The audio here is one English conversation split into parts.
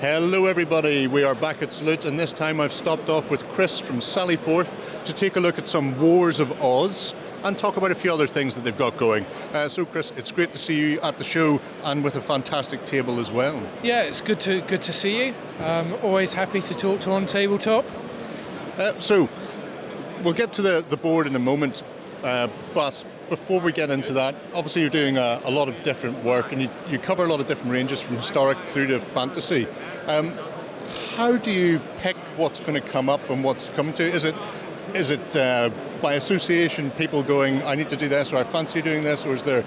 Hello everybody, we are back at Salute, and this time I've stopped off with Chris from Sally 4th to take a look at some Wars of Ozz and talk about a few other things that they've got going. So Chris, it's great to see you at the show and with a fantastic table as well. Yeah, it's good to see you. Always happy to talk to OnTableTop. So we'll get to the board in a moment, but before we get into that, obviously you're doing a lot of different work and you cover a lot of different ranges from historic through to fantasy. How do you pick what's going to come up and what's coming to? Is it by association, people going, I need to do this, or I fancy doing this, or is there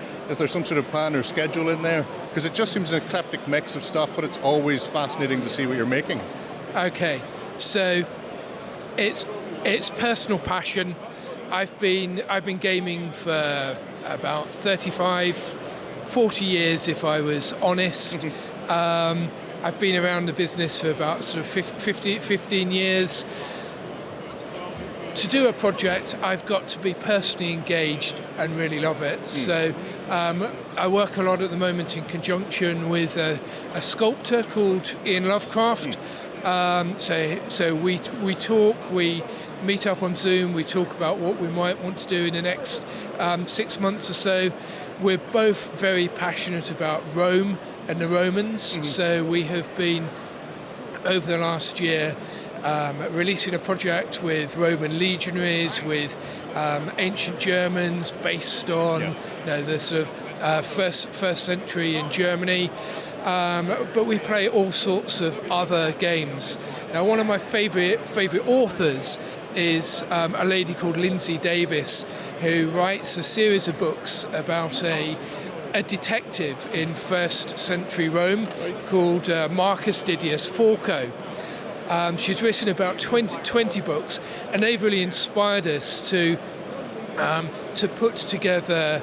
some sort of plan or schedule in there? Because it just seems an eclectic mix of stuff, but it's always fascinating to see what you're making. Okay, so it's personal passion. I've been gaming for about 35, 40 years, if I was honest. I've been around the business for about sort of 15 years. To do a project, I've got to be personally engaged and really love it. So I work a lot at the moment in conjunction with a sculptor called Ian Lovecraft. So we talk, we meet up on Zoom, we talk about what we might want to do in the next 6 months or so. We're both very passionate about Rome and the Romans, so we have been, over the last year, releasing a project with Roman legionaries, with ancient Germans, based on the sort of first century in Germany. But we play all sorts of other games. Now, one of my favourite authors is a lady called Lindsay Davis, who writes a series of books about a detective in first century Rome called Marcus Didius Falco. She's written about 20 books, and they've really inspired us to put together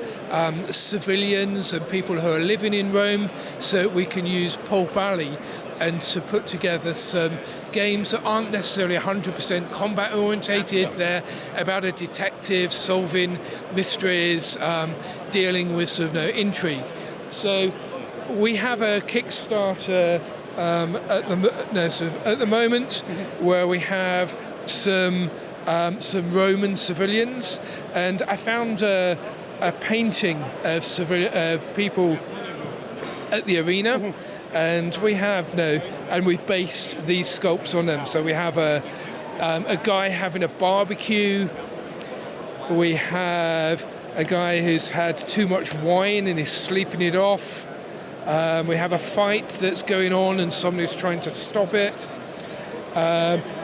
civilians and people who are living in Rome, so we can use Pulp Alley and to put together some games that aren't necessarily 100% combat orientated. They're about a detective solving mysteries, dealing with sort of intrigue. So we have a Kickstarter at the moment where we have some Roman civilians, and I found a painting of people at the arena, and we have and we've based these sculpts on them. So we have a guy having a barbecue. We have a guy who's had too much wine and is sleeping it off. We have a fight that's going on and somebody's trying to stop it.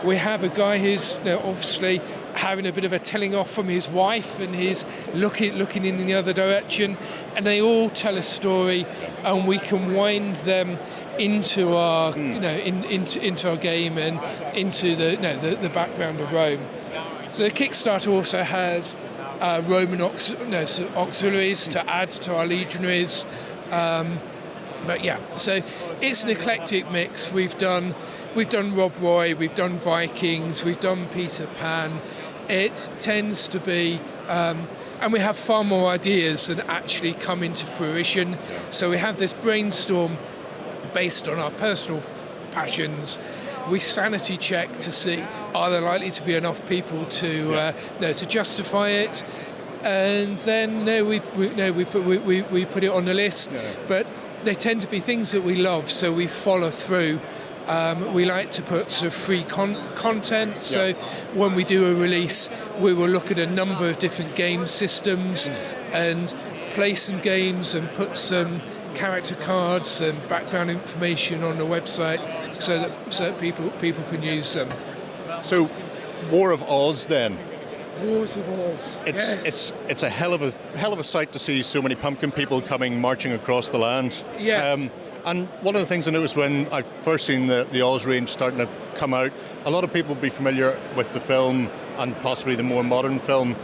We have a guy who's obviously having a bit of a telling off from his wife, and he's looking in the other direction, and they all tell a story, and we can wind them into our into our game and into the background of Rome. So the Kickstarter also has Roman auxiliaries to add to our legionaries. But yeah, so it's an eclectic mix. We've done Rob Roy, we've done Vikings, we've done Peter Pan. It tends to be, and we have far more ideas than actually come into fruition. So we have this brainstorm based on our personal passions. We sanity check to see, are there likely to be enough people to justify it, and then we put it on the list. But they tend to be things that we love, so we follow through. We like to put sort of free content, so when we do a release, we will look at a number of different game systems and play some games and put some character cards and background information on the website so that people can use them. So, War of Ozz then. Wars of Ozz. It's a hell of a sight to see so many pumpkin people coming marching across the land. Yes. And one of the things I noticed when I first seen the Oz range starting to come out, a lot of people will be familiar with the film and possibly the more modern film,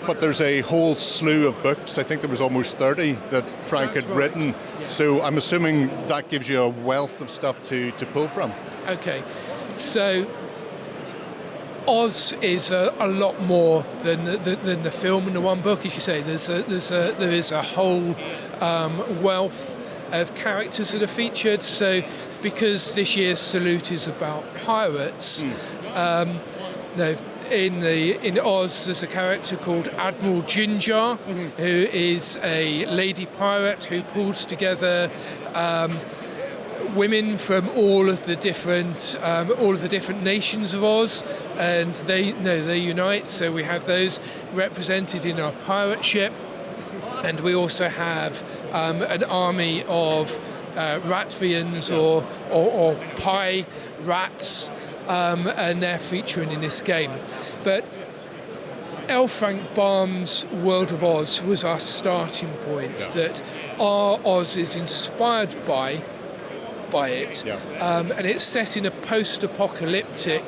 but there's a whole slew of books. I think there was almost 30 that Frank had written. Yes. So I'm assuming that gives you a wealth of stuff to pull from. Okay, so Oz is a lot more than the film and the one book, as you say. There is a whole wealth of characters that are featured. So because this year's Salute is about pirates, in Oz there's a character called Admiral Ginger, who is a lady pirate who pulls together women from all of the different nations of Oz, and they unite. So we have those represented in our pirate ship, and we also have an army of Ratvians or pie rats, and they're featuring in this game. But L. Frank Baum's World of Oz was our starting point. That our Oz is inspired by it, and it's set in a post-apocalyptic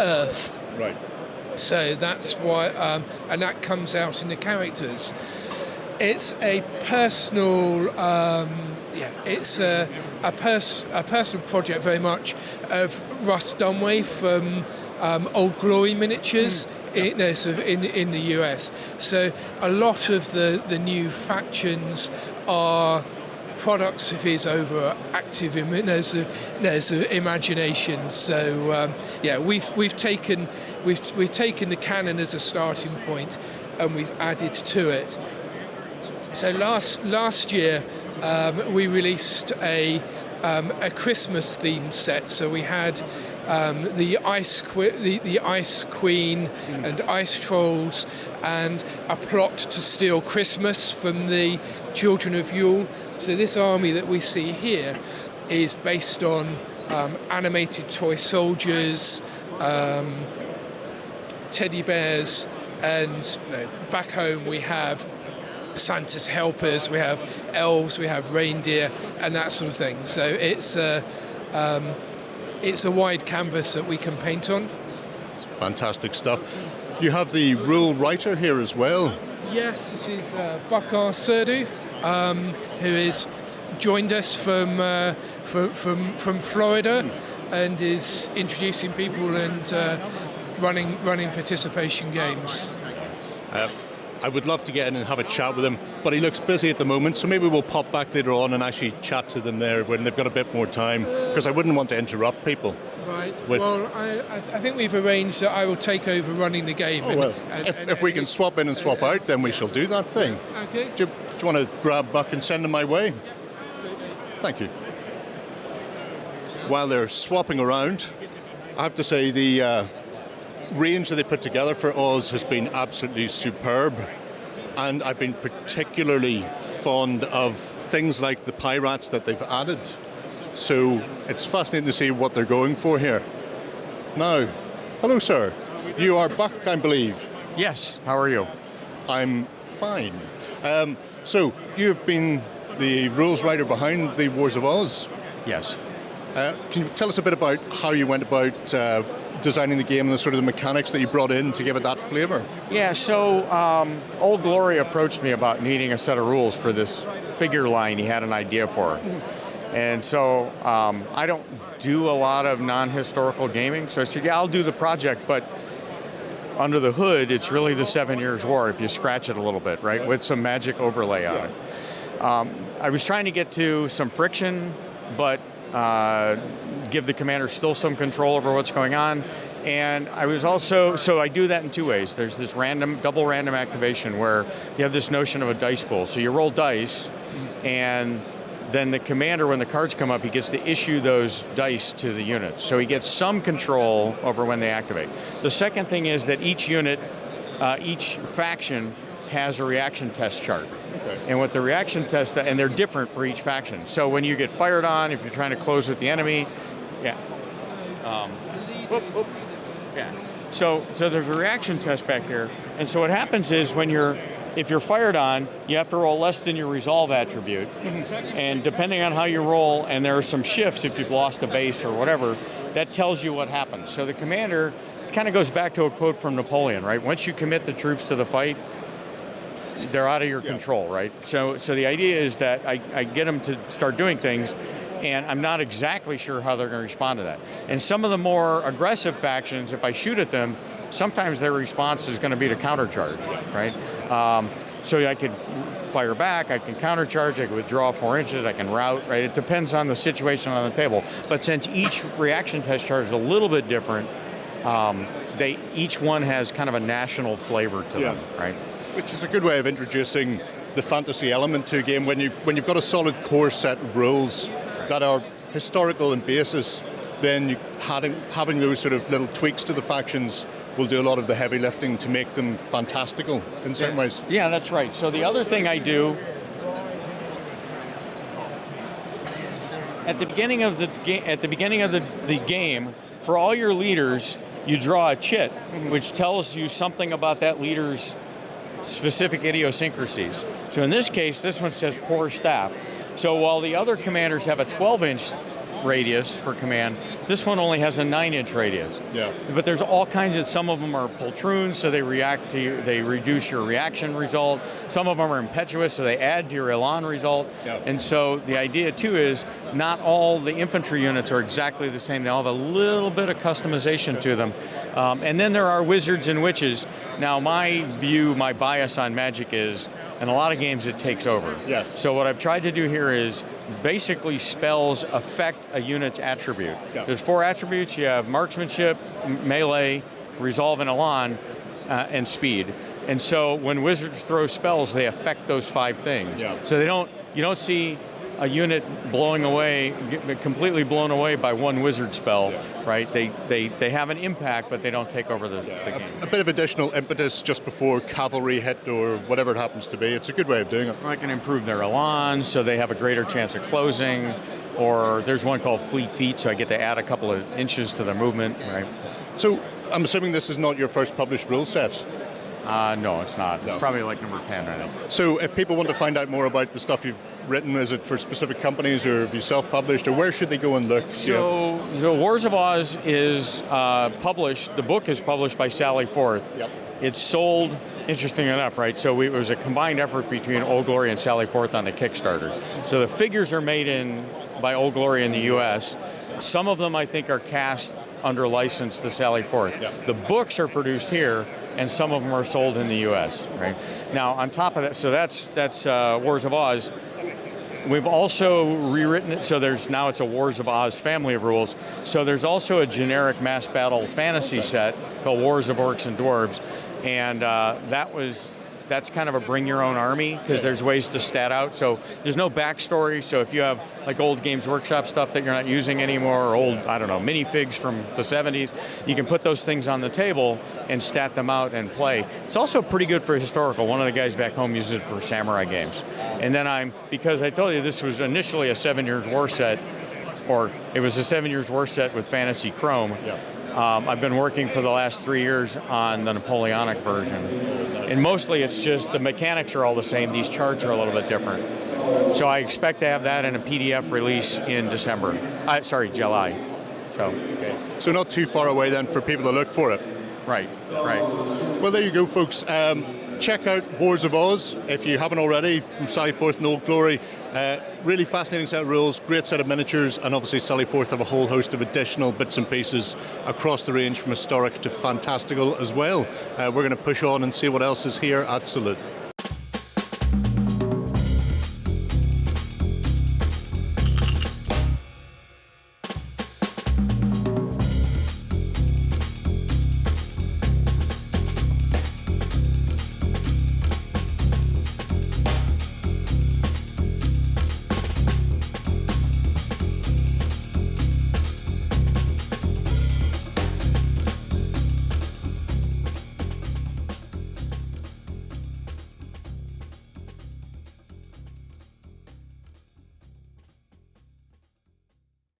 Earth. Right. So that's why, and that comes out in the characters. It's a personal, it's a personal project very much of Russ Dunway from Old Glory Miniatures in the US. So a lot of the new factions are products of his overactive imagination. So we've taken the canon as a starting point, and we've added to it. So last year we released a Christmas themed set. So we had the Ice Queen and Ice Trolls, and a plot to steal Christmas from the Children of Yule. So this army that we see here is based on animated toy soldiers, teddy bears, and back home we have Santa's helpers, we have elves, we have reindeer, and that sort of thing. So it's a wide canvas that we can paint on. Fantastic stuff. You have the rule writer here as well. Yes, this is Bakar Serdu, who has joined us from Florida, and is introducing people and running participation games. I would love to get in and have a chat with him, but he looks busy at the moment, so maybe we'll pop back later on and actually chat to them there when they've got a bit more time, because I wouldn't want to interrupt people. Right. Well, I think we've arranged that I will take over running the game. If we can swap in and swap out, then we shall do that thing. Okay. Do you want to grab Buck and send him my way? Absolutely. Thank you. While they're swapping around, I have to say the range that they put together for Oz has been absolutely superb, and I've been particularly fond of things like the pirates that they've added. So it's fascinating to see what they're going for here. Now, hello sir. You are Buck, I believe. Yes, how are you? I'm fine. So you've been the rules writer behind the Wars of Oz. Yes. Can you tell us a bit about how you went about designing the game and the sort of the mechanics that you brought in to give it that flavour? Yeah, so Old Glory approached me about needing a set of rules for this figure line he had an idea for. And so I don't do a lot of non-historical gaming, so I said, yeah, I'll do the project, but under the hood, it's really the 7 Years' War if you scratch it a little bit, right, with some magic overlay on it. I was trying to get to some friction, but give the commander still some control over what's going on. And I was also, so I do that in two ways. There's this double random activation where you have this notion of a dice pool. So you roll dice, and then the commander, when the cards come up, he gets to issue those dice to the units. So he gets some control over when they activate. The second thing is that each unit, each faction has a reaction test chart. Okay. And what the reaction test, and they're different for each faction. So when you get fired on, if you're trying to close with the enemy, So there's a reaction test back here. And so what happens is if you're fired on, you have to roll less than your resolve attribute. And depending on how you roll, and there are some shifts if you've lost a base or whatever, that tells you what happens. So the commander, it kind of goes back to a quote from Napoleon, right? Once you commit the troops to the fight, they're out of your control, right? So the idea is that I get them to start doing things, and I'm not exactly sure how they're going to respond to that. And some of the more aggressive factions, if I shoot at them, sometimes their response is going to be to countercharge, right? So I could fire back, I can countercharge, I can withdraw 4 inches, I can route, right? It depends on the situation on the table. But since each reaction test chart is a little bit different, each one has kind of a national flavor to them, right? Which is a good way of introducing the fantasy element to a game when you've got a solid core set of rules that are historical in basis. Then having those sort of little tweaks to the factions will do a lot of the heavy lifting to make them fantastical in certain ways. Yeah, that's right. So the other thing I do at the beginning of the game, for all your leaders, you draw a chit, which tells you something about that leader's specific idiosyncrasies. So in this case, this one says poor staff. So while the other commanders have a 12-inch radius for command, this one only has a 9-inch radius. Yeah. But there's all kinds of, some of them are poltroons, so they reduce your reaction result. Some of them are impetuous, so they add to your elan result. Yeah. And so the idea too is not all the infantry units are exactly the same. They all have a little bit of customization to them. And then there are wizards and witches. Now my bias on Magic is, in a lot of games it takes over. Yes. So what I've tried to do here is basically spells affect a unit's attribute. Yeah. There's 4 attributes. You have marksmanship, melee, resolve, and elan, and speed. And so when wizards throw spells, they affect those 5 things. Yeah. So you don't see a unit completely blown away by one wizard spell, right? They have an impact, but they don't take over the game. A bit of additional impetus just before cavalry hit or whatever it happens to be. It's a good way of doing it. I can improve their elan, so they have a greater chance of closing. Or there's one called Fleet Feet, so I get to add a couple of inches to their movement, right? So I'm assuming this is not your first published rule set. No, it's not. No. It's probably like number 10 right now. So if people want to find out more about the stuff you've written, is it for specific companies or have you self-published, or where should they go and look? So the Wars of Ozz is published, the book is published by Sally Forth. Yep. It's sold, interesting enough, right? So it was a combined effort between Old Glory and Sally Forth on the Kickstarter. So the figures are made by Old Glory in the US. Some of them I think are cast under license to Sally Forth. Yep. The books are produced here, and some of them are sold in the US, right? Now on top of that, so that's Wars of Ozz. We've also rewritten it, so it's a Wars of Ozz family of rules. So there's also a generic mass battle fantasy set called Wars of Orcs and Dwarves, and that's kind of a bring your own army, because there's ways to stat out. So there's no backstory, so if you have like old Games Workshop stuff that you're not using anymore, or old, I don't know, minifigs from the 70s, you can put those things on the table and stat them out and play. It's also pretty good for historical. One of the guys back home uses it for samurai games. And then because I told you this was initially a 7 Years War set, or it was a 7 Years War set with Fantasy Chrome. Yeah. I've been working for the last 3 years on the Napoleonic version. And mostly it's just the mechanics are all the same. These charts are a little bit different. So I expect to have that in a PDF release in July. So not too far away then for people to look for it. Right. Well, there you go, folks. Check out Wars of Ozz if you haven't already, from Sally Forth and Old Glory. Really fascinating set of rules, great set of miniatures, and obviously Sally Forth have a whole host of additional bits and pieces across the range from historic to fantastical as well. We're going to push on and see what else is here at Salute.